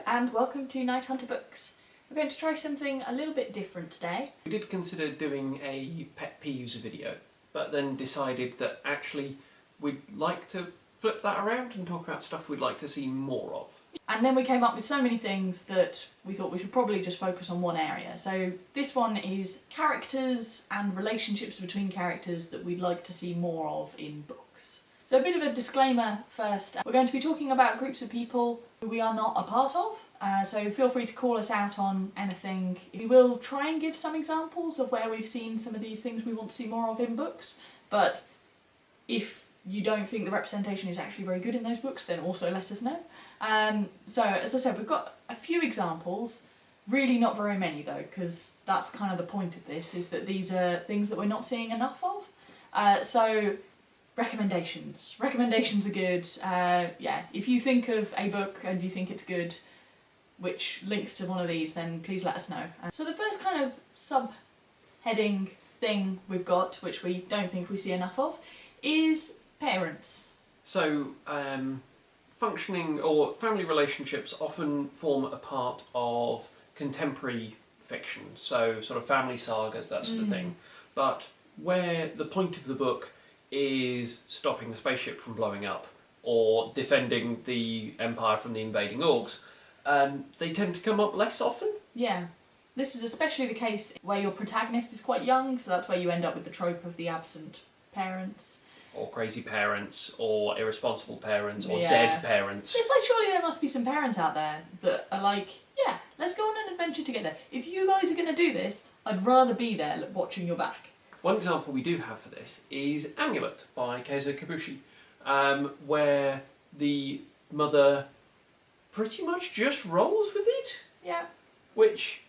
and welcome to Night Hunter Books. We're going to try something a little bit different today. We did consider doing a pet peeves video, but then decided that actually we'd like to flip that around and talk about stuff we'd like to see more of. And then we came up with so many things that we thought we should probably just focus on one area. So this one is characters and relationships between characters that we'd like to see more of in books. So a bit of a disclaimer first. We're going to be talking about groups of people who we are not a part of, so feel free to call us out on anything. We will try and give some examples of where we've seen some of these things we want to see more of in books, but if you don't think the representation is actually very good in those books, then also let us know. So as I said, we've got a few examples, really not very many though, because that's kind of the point of this, is that these are things that we're not seeing enough of. So recommendations. Recommendations are good. Yeah, if you think of a book and you think it's good, which links to one of these, then please let us know. So the first kind of sub-heading thing we've got, which we don't think we see enough of, is parents. So, functioning or family relationships often form a part of contemporary fiction, so sort of family sagas, that sort of thing. But where the point of the book is stopping the spaceship from blowing up or defending the Empire from the invading orcs, they tend to come up less often. Yeah. This is especially the case where your protagonist is quite young, so that's where you end up with the trope of the absent parents. Or crazy parents, or irresponsible parents, or Yeah. dead parents. It's like, surely there must be some parents out there that are like, yeah, let's go on an adventure together. If you guys are going to do this, I'd rather be there watching your back. One example we do have for this is Amulet by Kazu Kibushi, where the mother pretty much just rolls with it. Yeah. Which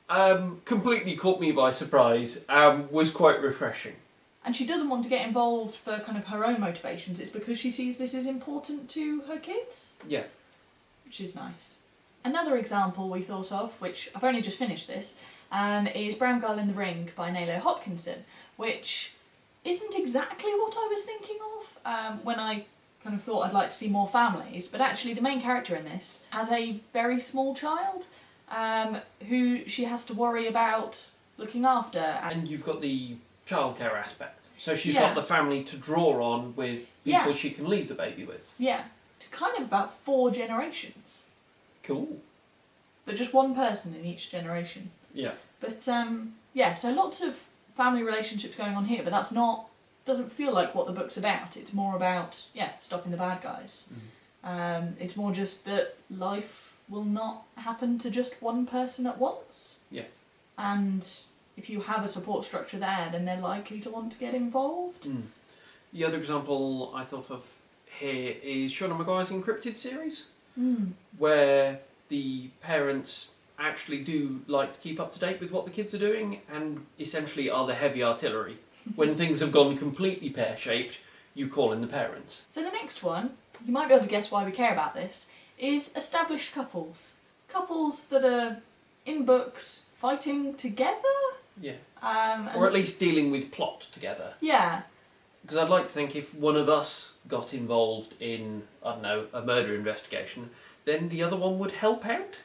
completely caught me by surprise and was quite refreshing. And she doesn't want to get involved for kind of her own motivations. It's because she sees this as important to her kids. Yeah. Which is nice. Another example we thought of, which I've only just finished this, is Brown Girl in the Ring by Nalo Hopkinson, which isn't exactly what I was thinking of when I kind of thought I'd like to see more families, but actually the main character in this has a very small child who she has to worry about looking after. And you've got the childcare aspect. So she's got the family to draw on with people she can leave the baby with. Yeah. It's kind of about 4 generations. Cool. But just one person in each generation. Yeah. But yeah, so lots of family relationships going on here, but that's not, doesn't feel like what the book's about. It's more about, stopping the bad guys. It's more just that life will not happen to just one person at once. Yeah. And if you have a support structure there, then they're likely to want to get involved. The other example I thought of here is Seanan Maguire's Incryptid series, where the parents actually do like to keep up to date with what the kids are doing and essentially are the heavy artillery. When things have gone completely pear-shaped, you call in the parents. So the next one, you might be able to guess why we care about this, is established couples. Couples that are in books fighting together? Yeah. Or at least dealing with plot together. Yeah. Because I'd like to think if one of us got involved in, I don't know, a murder investigation, then the other one would help out.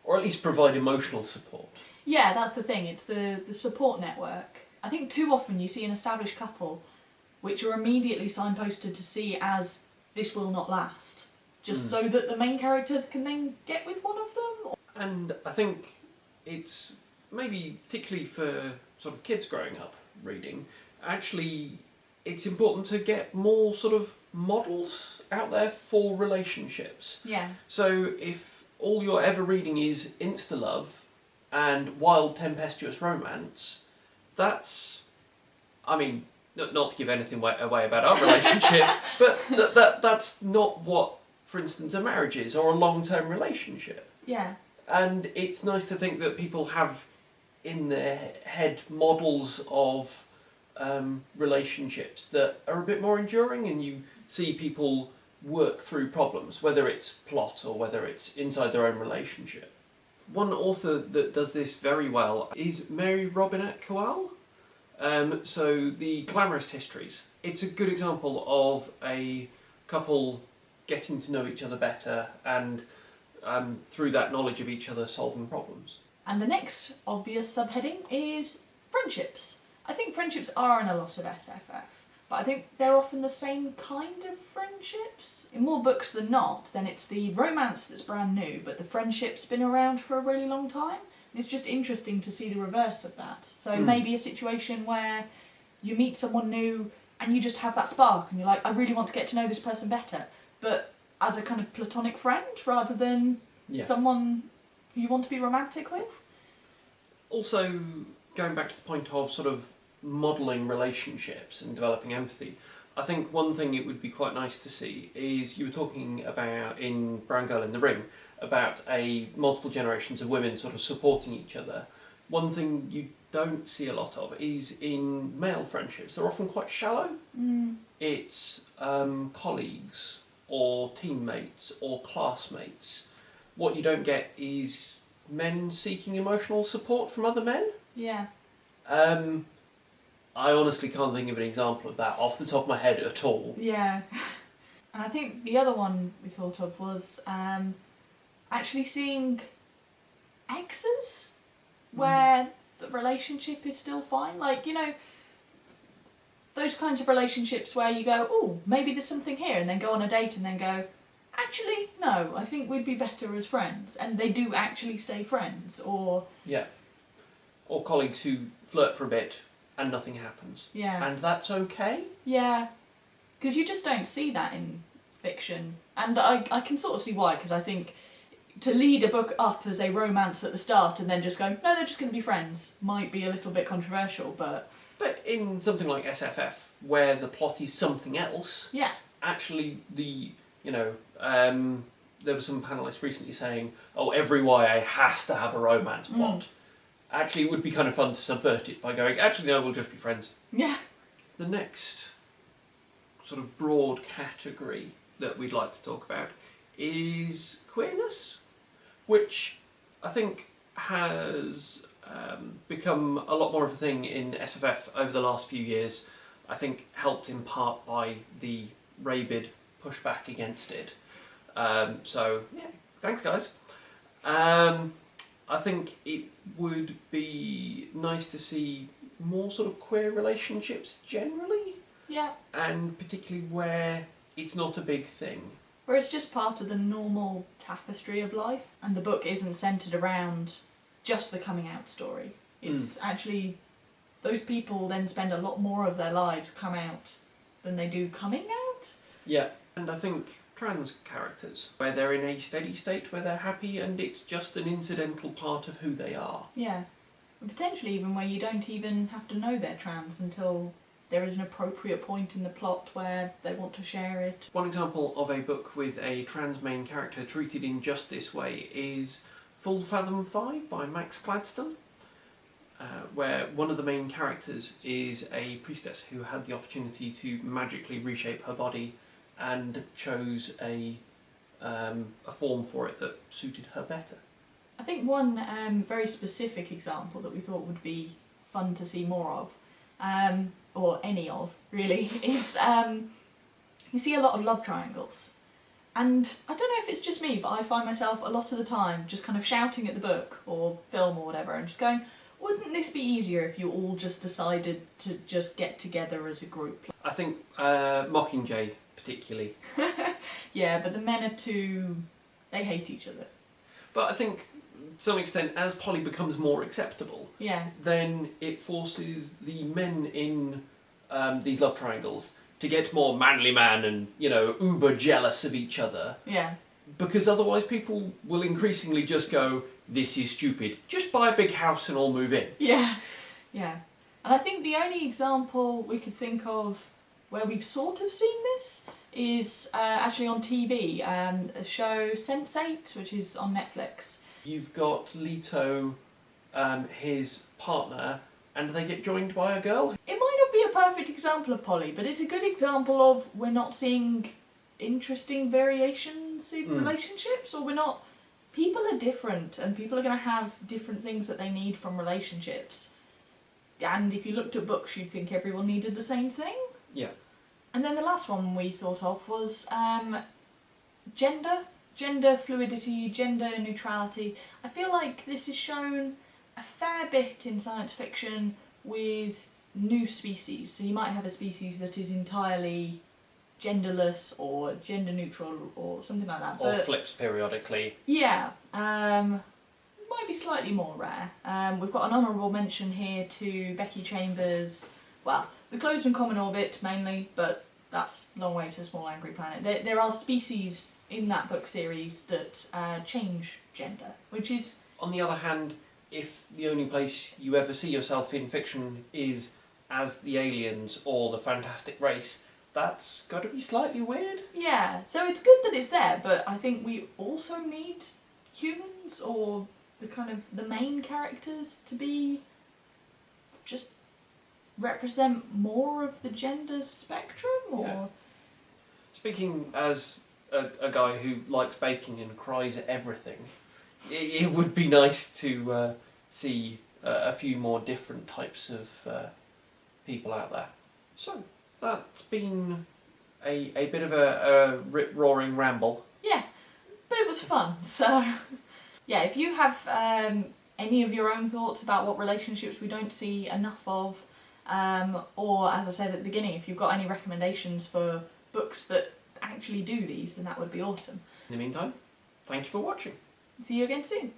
Or at least provide emotional support. Yeah, that's the thing, it's the support network. I think too often you see an established couple which are immediately signposted to see as this will not last. Just so that the main character can then get with one of them. And I think it's maybe particularly for sort of kids growing up reading, actually it's important to get more sort of models out there for relationships. Yeah. So if all you're ever reading is insta-love and wild tempestuous romance, that's, I mean, not to give anything away about our relationship, but that's not what, for instance, a marriage is, or a long-term relationship. Yeah. And it's nice to think that people have in their head models of relationships that are a bit more enduring, and you see people work through problems, whether it's plot or whether it's inside their own relationship. One author that does this very well is Mary Robinette Kowal. So the Glamourist Histories. It's a good example of a couple getting to know each other better and through that knowledge of each other solving problems. And the next obvious subheading is friendships. I think friendships are in a lot of SFF, but I think they're often the same kind of friendships. In more books than not, then it's the romance that's brand new, but the friendship's been around for a really long time. And it's just interesting to see the reverse of that. So maybe a situation where you meet someone new and you just have that spark and you're like, I really want to get to know this person better, but as a kind of platonic friend rather than someone who you want to be romantic with. Also, going back to the point of sort of modelling relationships and developing empathy, I think one thing it would be quite nice to see is, you were talking about in Brown Girl in the Ring, about multiple generations of women sort of supporting each other. One thing you don't see a lot of is in male friendships. They're often quite shallow. It's colleagues or teammates or classmates. What you don't get is men seeking emotional support from other men. Yeah. I honestly can't think of an example of that off the top of my head at all. Yeah. And I think the other one we thought of was actually seeing exes where the relationship is still fine. Like, you know, those kinds of relationships where you go, oh, maybe there's something here, and then go on a date and then go, actually, no, I think we'd be better as friends. And they do actually stay friends, or... Yeah. Or colleagues who flirt for a bit and nothing happens. Yeah. And that's okay? Yeah. Because you just don't see that in fiction. And I can sort of see why, because I think to lead a book up as a romance at the start and then just go, no, they're just going to be friends, might be a little bit controversial, but... But in something like SFF, where the plot is something else, yeah, actually there were some panellists recently saying, oh, every YA has to have a romance plot. Actually, it would be kind of fun to subvert it by going, actually, no, we'll just be friends. Yeah. The next sort of broad category that we'd like to talk about is queerness, which I think has become a lot more of a thing in SFF over the last few years. I think helped in part by the rabid pushback against it. So, yeah, thanks guys. I think it would be nice to see more sort of queer relationships generally. Yeah. And particularly where it's not a big thing. Where it's just part of the normal tapestry of life, and the book isn't centred around just the coming out story. It's actually, those people then spend a lot more of their lives come out than they do coming out. Yeah, and I think trans characters, where they're in a steady state where they're happy and it's just an incidental part of who they are. Yeah, and potentially even where you don't even have to know they're trans until there is an appropriate point in the plot where they want to share it. One example of a book with a trans main character treated in just this way is Full Fathom 5 by Max Gladstone, where one of the main characters is a priestess who had the opportunity to magically reshape her body and chose a form for it that suited her better. I think one very specific example that we thought would be fun to see more of, or any of, really, is you see a lot of love triangles. And I don't know if it's just me, but I find myself a lot of the time just kind of shouting at the book or film or whatever and just going, wouldn't this be easier if you all just decided to just get together as a group? I think Mockingjay particularly. Yeah, but the men are too... they hate each other. But I think, to some extent, as Polly becomes more acceptable, yeah, then it forces the men in these love triangles to get more manly man and, you know, uber jealous of each other. Yeah. Because otherwise people will increasingly just go, this is stupid, just buy a big house and all move in. Yeah, yeah. And I think the only example we could think of where we've sort of seen this is actually on TV, a show Sense8, which is on Netflix. You've got Leto, his partner, and they get joined by a girl. It might not be a perfect example of poly, but it's a good example of we're not seeing interesting variations in relationships, or we're not... People are different, and people are going to have different things that they need from relationships. And if you looked at books, you'd think everyone needed the same thing. Yeah. And then the last one we thought of was gender gender fluidity, gender neutrality. I feel like this is shown a fair bit in science fiction with new species. So you might have a species that is entirely genderless or gender neutral or something like that. Or but flips periodically. yeah, might be slightly more rare. We've got an honourable mention here to Becky Chambers. Well, the Closed and Common Orbit mainly, but that's a long way to a small angry planet. There are species in that book series that change gender, which is... On the other hand, if the only place you ever see yourself in fiction is as the aliens or the fantastic race, that's got to be slightly weird. Yeah, so it's good that it's there, but I think we also need humans or the main characters to be just represent more of the gender spectrum, or... Yeah. Speaking as a guy who likes baking and cries at everything, it would be nice to see a few more different types of people out there. So, that's been a bit of a rip-roaring ramble. Yeah, but it was fun, so... Yeah, if you have any of your own thoughts about what relationships we don't see enough of, or, as I said at the beginning, if you've got any recommendations for books that actually do these, then that would be awesome. In the meantime, thank you for watching. See you again soon.